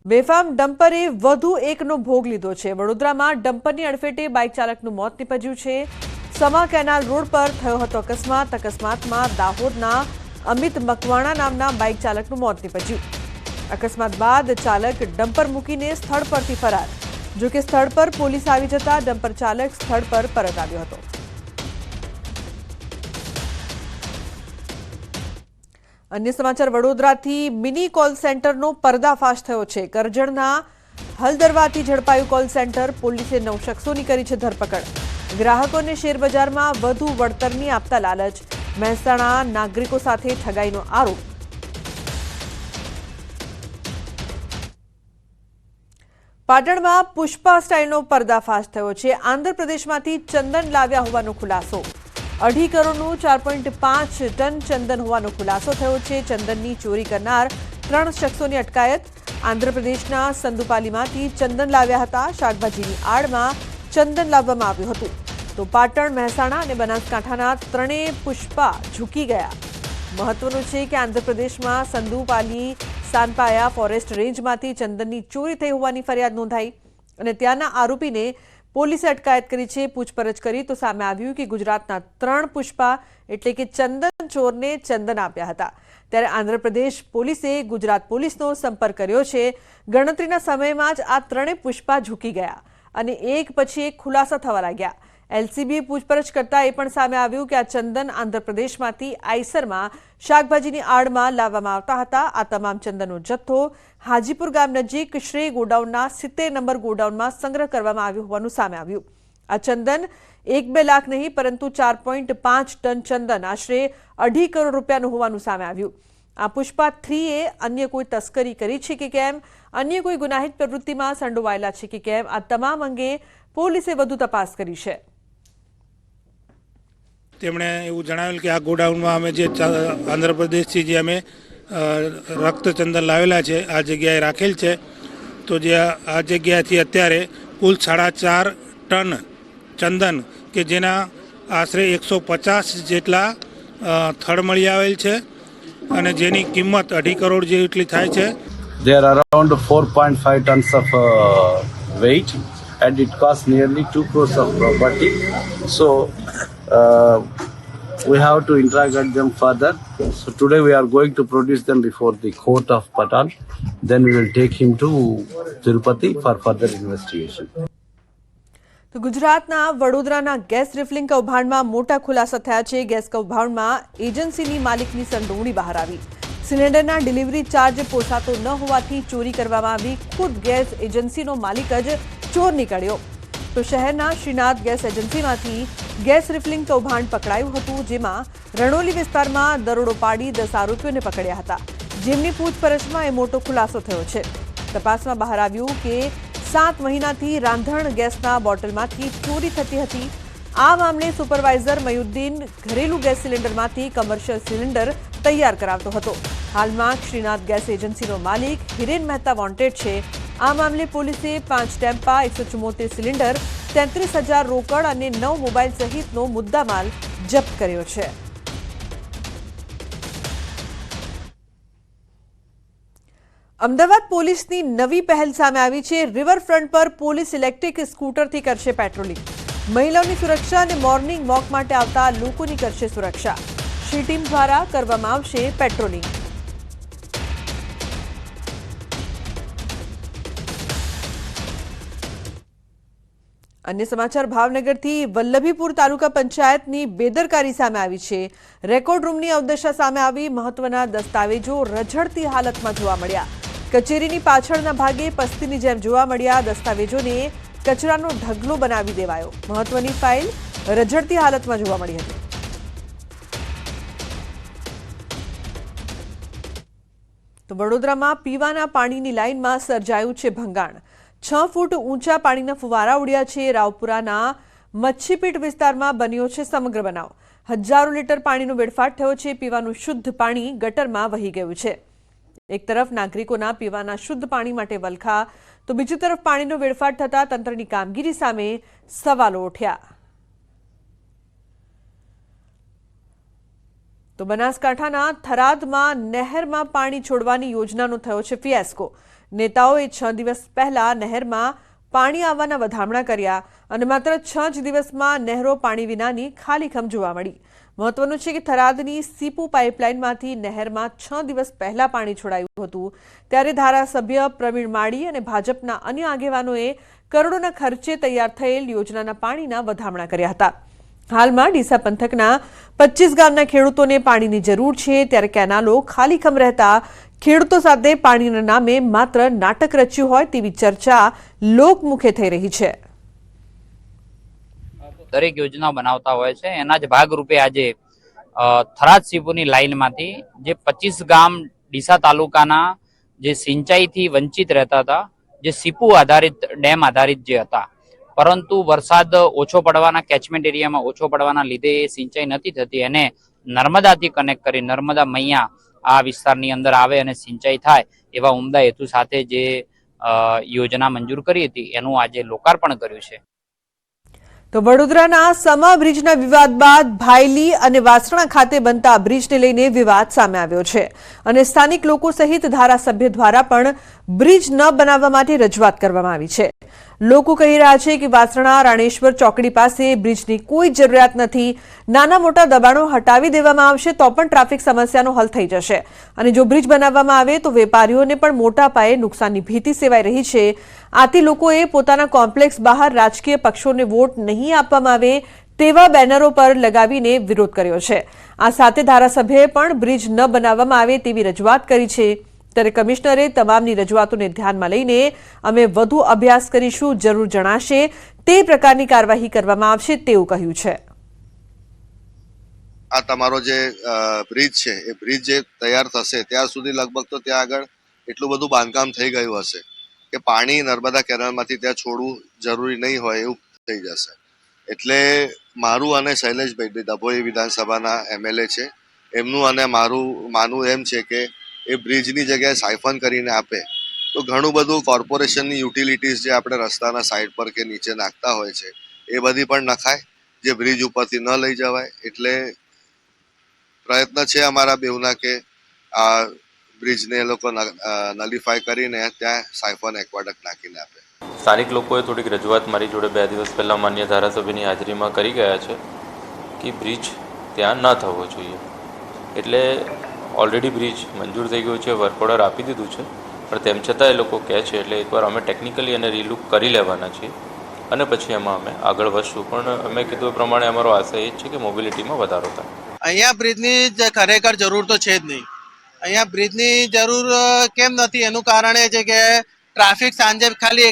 બેફામ ડમ્પરે વધુ એકનો ભોગ લીધો છે। વડોદરામાં ડમ્પરની અડફેટે બાઇક ચાલકનું મોત નીપજ્યું છે। સમા કેનાલ રોડ પર થયો હતો અકસ્માત। અકસ્માતમાં દાહોદના અમિત મકવાણા નામના બાઇક ચાલકનું મોત નીપજ્યું। અકસ્માત બાદ ચાલક ડમ્પર મૂકીને સ્થળ પરથી ફરાર। જો કે સ્થળ પર પોલીસ આવી જતા ડમ્પર ચાલક સ્થળ પર પરત આવ્યો હતો। अन्य समाचार वडोदराथी मिनी कॉल सेंटरनो पर्दाफाश थयो छे। करजणना हलदरवाथी झड़पाયું कॉल सेंटर। पोलीसे 9 शख्सोनी करी छे धरपकड़। ग्राहकोने शेरबजारमां વધુ વળતરની આપતા લાલચ। મહેસાણા નાગરિકો સાથે ઠગાઈનો આરોપ। પાટણમાં પુષ્પા સ્ટાઇલનો પર્દાફાશ થયો છે। આંધ્રપ્રદેશમાંથી ચંદન લાવ્યા હોવાનો ખુલાસો। 2.5 કરોડનું 4.5 ટન ચંદન હોવાનો ખુલાસો થયો છે। ચંદનની ચોરી કરનાર 3 શખ્સોની અટકાયત। આંધ્રપ્રદેશના સંદુપાલીમાંથી ચંદન લાવ્યા હતા। શાકભાજીની આડમાં ચંદન લાવવામાં આવ્યું હતું। તો પાટણ, મહેસાણા અને બનાસકાંઠાના ત્રણેય પુષ્પા ઝૂકી ગયા। મહત્વનું છે કે આંધ્રપ્રદેશમાં સંદુપાલી સાનપાયા ફોરેસ્ટ રેન્જમાંથી ચંદનની ચોરી થઈ હોવાની ફરિયાદ નોંધાઈ અને ત્યાંના આરોપીને પોલીસે અટકાયત કરી છે। પૂછપરછ કરી તો સામે આવ્યું કે ગુજરાતના 3 પુષ્પા એટલે કે ચંદન ચોરને ચંદન આપ્યા હતા। ત્યારે આંધ્રપ્રદેશ પોલીસે ગુજરાત પોલીસનો સંપર્ક કર્યો છે। ગણતરીના સમયમાં જ આ ત્રણેય પુષ્પા ઝૂકી ગયા અને એક પછી એક ખુલાસા થવા લાગ્યા। એલસીબીએ પૂછપરછ કરતા એ પણ સામે આવ્યું કે આ ચંદન આંધ્રપ્રદેશમાંથી આઈસરમાં શાકભાજીની આડમાં લાવવામાં આવતા હતા। આ તમામ ચંદનનો જથ્થો હાજીપુર ગામ નજીક શ્રેય ગોડાઉનના 70 નંબર ગોડાઉનમાં સંગ્રહ કરવામાં આવ્યો હોવાનું સામે આવ્યું। આ ચંદન 1-2 લાખ નહીં પરંતુ 4.5 ટન ચંદન આશરે 2.5 કરોડ રૂપિયાનું હોવાનું સામે આવ્યું। આ પુષ્પા 3એ અન્ય કોઈ તસ્કરી કરી છે કે કેમ, અન્ય કોઈ ગુનાહિત પ્રવૃત્તિમાં સંડોવાયેલા છે કે કેમ, આ તમામ અંગે પોલીસે વધુ તપાસ કરી છે। તેમણે એવું જણાવેલ કે આ ગોડાઉનમાં અમે જે આંધ્રપ્રદેશથી જે અમે રક્તચંદન લાવેલા છે આ જગ્યાએ રાખેલ છે। તો જે આ જગ્યાથી અત્યારે કુલ 4.5 ટન ચંદન કે જેના આશરે 150 જેટલા થડ મળી આવેલ છે અને જેની કિંમત 2.5 કરોડ જેટલી થાય છે। There are around 4.5 tons of weight and it costs nearly 2 crores of property. So we have to interrogate them further. So today we are going to produce them before the court of Patan. Then we will take him to Tirupati for further investigation. તો ગુજરાતના વડોદરાના gas refilling કૌભાંડમાં મોટા ખુલાસા થયા છે। Gas કૌભાંડમાં એજન્સીની માલિકની સંડોવણી બહાર આવી। સિલિન્ડરના ડિલિવરી ચાર્જ પોસાતો ન હોવાથી ચોરી કરવામાં આવી। ખુદ ગેસ એજન્સીનો માલિક જ ચોર નીકળ્યો। તો શહેરના શ્રીનાથ ગેસ એજન્સીમાંથી ગેસ રિફિલિંગ કૌભાંડ પકડાયું હતું, જેમાં રણોલી વિસ્તારમાં દરોડો પાડી 10 આરોપીઓને પકડ્યા હતા, જેમની પૂછપરછમાં એ મોટો ખુલાસો થયો છે। તપાસમાં બહાર આવ્યું કે 7 મહિનાથી રાંધણ ગેસના બોટલમાંથી ચોરી થતી હતી। આ મામલે સુપરવાઇઝર મયુદ્દીન ઘરેલું ગેસ સિલિન્ડરમાંથી કમર્શિયલ સિલિન્ડર તૈયાર કરાવતો હતો। હાલમાં શ્રીનાથ ગેસ એજન્સીનો માલિક હિરેન મહેતા વોન્ટેડ છે। આ મામલે પોલીસે 5 ટેમ્પા, 174 સિલિન્ડર, 33,000 રોકડ અને 9 મોબાઈલ સહિતનો મુદ્દામાલ જપ્ત કર્યો છે। અમદાવાદ પોલીસની નવી પહેલ સામે આવી છે। રિવરફ્રન્ટ પર પોલીસ ઇલેક્ટ્રિક સ્કૂટરથી કરશે પેટ્રોલિંગ। મહિલાઓની સુરક્ષા અને મોર્નિંગ વોક માટે આવતા લોકોની કરશે સુરક્ષા। શ્રી ટીમ દ્વારા કરવામાં આવશે પેટ્રોલિંગ। अन्य समाचार भावनगरथी वल्लभीपुर तालुका पंचायतनी बेदरकारी सामे आवी छे। रेकॉर्ड रूमनी अवदशा सामे आवी। महत्वना दस्तावेजो रझळती हालतमां जोवा मळ्या। कचेरीनी पाछळना भागे पस्तीनी जेम जोवा मळ्या। दस्तावेजोने कचरानो ढगलो बनावी देवायो। महत्वनी फाइल रझळती हालतमां जोवा मळी हती। तो वडोदरामां पीवाना पाणीनी लाइनमां सर्जायुं छे भंगाण। 6 फूट ऊंचा पाणीना फुवारा उड्या छे। रावपुराना मच्छीपीट विસ્તારમાં બન્યો છે સમગ્ર બનાવ। હજારો લીટર પાણીનો વેડફાટ થયો છે। પીવાનું શુદ્ધ પાણી ગટરમાં વહી ગયું છે। એક તરફ નાગરિકોના પીવાના શુદ્ધ પાણી માટે વલખા, તો બીજી તરફ પાણીનો વેડફાટ થતા તંત્રની કામગીરી સામે સવાલો ઉઠ્યા। તો બનાસકાંઠાના થરાદમાં નહેરમાં પાણી છોડવાની યોજનાનો થયો છે ફિયાસ્કો। નેતાઓએ 6 દિવસ પહેલા નહેરમાં પાણી આવવાના વધામણા કર્યા અને માત્ર 6 જ દિવસમાં નહેરો પાણી વિનાની ખાલીખમ જોવા મળી. મહત્વનું છે કે થરાદની સીપુ પાઇપલાઇનમાંથી નહેરમાં 6 દિવસ પહેલા પાણી છોડાયું હતું. ત્યારે ધારાસભ્ય પ્રવીણ માળી અને ભાજપના અન્ય આગેવાનોએ કરોડોના ખર્ચે તૈયાર થયેલ યોજનાના પાણીના વધામણા કર્યા હતા. હાલમાં ડીસા પંથકના 25 ગામના ખેડૂતોને પાણીની જરૂર છે, ત્યારે કેનાલો ખાલીખમ રહેતા ખેડૂતો સાથે પાણીના નામે માત્ર નાટક રચ્યું હોય તેવી ચર્ચા લોકમુખે થઈ રહી છે. દરેક યોજના બનાવતા હોય છે, એના જ ભાગરૂપે આજે થરાદ સીપુની લાઇનમાંથી જે 25 ગામ ડીસા તાલુકાના જે સિંચાઈથી વંચિત રહેતા હતા, જે સીપુ આધારિત ડેમ આધારિત જે હતા, પરંતુ વરસાદ ઓછો પડવાના કેચમેન્ટ એરિયામાં ઓછો પડવાના લીધે એ સિંચાઈ નથી થતી, એને નર્મદાથી કનેક્ટ કરી નર્મદા મૈયા આ વિસ્તારની અંદર આવે અને સિંચાઈ થાય એવા ઉમદા હેતુ સાથે જે યોજના મંજૂર કરી હતી એનું આજે લોકાર્પણ કર્યું છે. તો વડોદરાના સમા બ્રિજના વિવાદ બાદ ભાયલી અને વાસણા ખાતે બનતા બ્રિજને લઈને વિવાદ સામે આવ્યો છે અને સ્થાનિક લોકો સહિત ધારાસભ્ય દ્વારા પણ બ્રિજ ન બનાવવા માટે રજૂઆત કરવામાં આવી છે. લોકો કહી રહ્યા છે કે વાસણા રાણેશ્વર ચોકડી પાસે બ્રિજની કોઈ જરૂરિયાત નથી. નાના મોટા દબાણો હટાવી દેવામાં આવશે તો પણ ટ્રાફિક સમસ્યાનો હલ થઈ જશે અને જો બ્રિજ બનાવવામાં આવે તો વેપારીઓને પણ મોટા પાયે નુકસાનની ભીતિ સેવાઈ રહી છે. આથી લોકોએ પોતાના કોમ્પ્લેક્સ બહાર રાજકીય પક્ષોને વોટ નહીં આપવામાં આવે તેવા બેનરો પર લગાવીને વિરોધ કર્યો છે. આ સાથે ધારાસભ્યએ પણ બ્રિજ ન બનાવવામાં આવે તેવી રજૂઆત કરી છે. ત્યારે કમિશનરે તમામની રજૂઆતોને ધ્યાનમાં લઈને અમે વધુ અભ્યાસ કરીશું, જરૂર જણાશે તે પ્રકારની કાર્યવાહી કરવામાં આવશે તેવું કહ્યું છે. આ તમારો જે બ્રિજ છે એ બ્રિજ જે તૈયાર થશે ત્યાં સુધી લગભગ તો ત્યાં આગળ એટલું બધું બાંધકામ થઈ ગયું હશે કે પાણી નર્મદા કેનાલમાંથી ત્યાં છોડવું જરૂરી નહીં હોય એવું થઈ જશે. એટલે મારું અને શૈલેષભાઈ ડભોઈ વિધાનસભાના MLA છે, એમનું અને મારું માનવું એમ છે કે એ બ્રિજની જગ્યાએ સાયફન કરીને આપે તો ઘણું બધું કોર્પોરેશનની યુટિલિટીઝ જે આપણે રસ્તાના સાઈડ પર કે નીચે નાખતા હોય છે એ બધી પણ નખાય, જે બ્રિજ ઉપરથી ન લઈ જવાય. એટલે પ્રયત્ન છે અમારા બેઉના કે આ બ્રિજને એ લોકો નલિફાય કરીને ત્યાં સાયફન એક્વાડક્ટ નાખીને આપે. સ્થાનિક લોકોએ થોડીક રજૂઆત મારી જોડે 2 દિવસ પહેલાં માન્ય ધારાસભ્યની હાજરીમાં કરી ગયા છે કે બ્રિજ ત્યાં ન થવો જોઈએ. એટલે ઓલરેડી બ્રિજ મંજૂર થઈ ગયું છે, વર્ક ઓર્ડર આપી દીધું છે, પણ તેમ છતાં એ લોકો કહે છે એટલે એકવાર અમે ટેકનિકલી એને રીલુક કરી લેવાના છીએ અને પછી એમાં અમે આગળ વધશું. પણ અમે કીધું એ પ્રમાણે અમારો આશય એ જ છે કે મોબિલિટીમાં વધારો થાય. અહીંયા બ્રિજની ખરેખર જરૂર તો છે જ નહીં. અહીંયા બ્રિજની જરૂર કેમ નથી એનું કારણ એ છે કે ટ્રાફિક સાંજે ખાલી